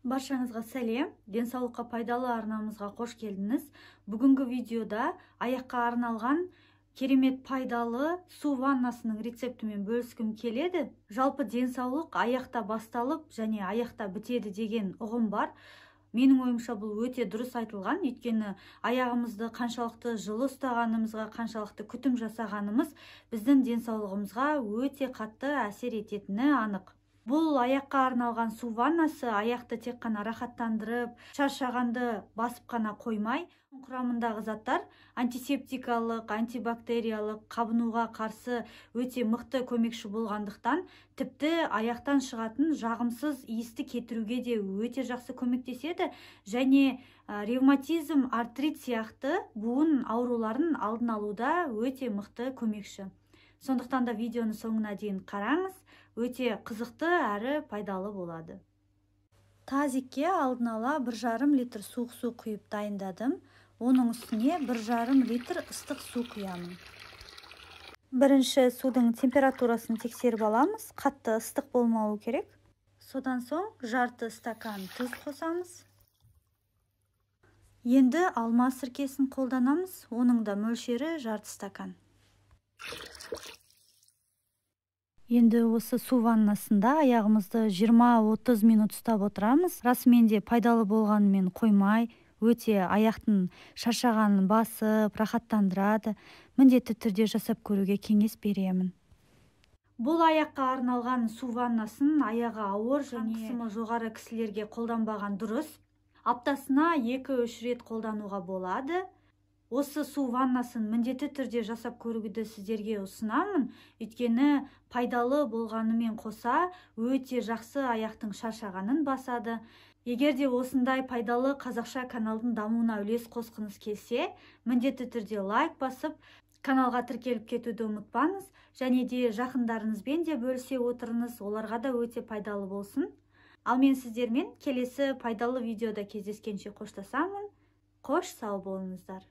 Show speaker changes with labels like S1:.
S1: Баршаңызға сәлем, денсаулыққа пайдалы арнамызға қош келдіңіз. Бүгінгі видеода аяққа арналған керемет пайдалы су ваннасының рецептімен бөліскім келеді. Жалпы денсаулық аяқта басталып және аяқта бітеді деген ұғым бар. Менің ойымша бұл өте дұрыс айтылған, өйткені аяғымызды қаншалықты жылы ұстағанымызға, қаншалықты күтім жасағанымыз біздің денсаулығымызға өте қатты әсер ететіні анық. Бұл аяққа арналған су ваннасы аяқты тек қана рахаттандырып, шаршағанды басып қана қоймай, құрамындағы заттар антисептикалық, антибактериялық, қабынуға қарсы өте мықты көмекші болғандықтан, тіпті аяқтан шығатын жағымсыз иісті кетіруге де өте жақсы көмектеседі және ревматизм, артрит сияқты буын ауруларын алдын алуда өте мықты көмекші. Сондықтан да видеоны соңына дейін қараңыз, өте қызықты әрі пайдалы болады. Тазикке алдын ала 1,5 литр суық су құйып дайындадым. Оның үстіне 1,5 литр ыстық су құямын. Бірінші судың температурасын тексеріп аламыз, қатты ыстық болмауы керек. Содан соң жарты стакан тұз қосамыз. Енді алма сіркесін қолданамыз, оның да мөлшері жарты стакан. Енді осы су ваннасында аяғымызды 20-30 минут ұстап отырамыз. Расымен де пайдалы болғанымен қоймай, өте аяқтың шаршағанын басып, рахаттандырады. Міндетті түрде жасап көруге кеңес беремін. Бұл аяққа арналған су ваннасын аяғы ауыр және қысымы жоғары кісілерге қолданбаған дұрыс. Аптасына 2-3 рет қолдануға болады. Осы су ваннасын міндетті түрде жасап көруді сіздерге ұсынамын, өйткені пайдалы болғанымен қоса өте жақсы аяқтың шаршағанын басады. Егер де осындай пайдалы қазақша каналдың дамуына үлес қосқыңыз келсе, міндетті түрде лайк басып, каналға тіркеліп кетуді ұмытпаңыз, және де жақындарыңызбен де бөлісе отырыңыз, оларға да өте пайдалы болсын. Ал мен сіздермен келесі пайдалы видеода кездескенше қоштасамын. Қош сау болыңыздар.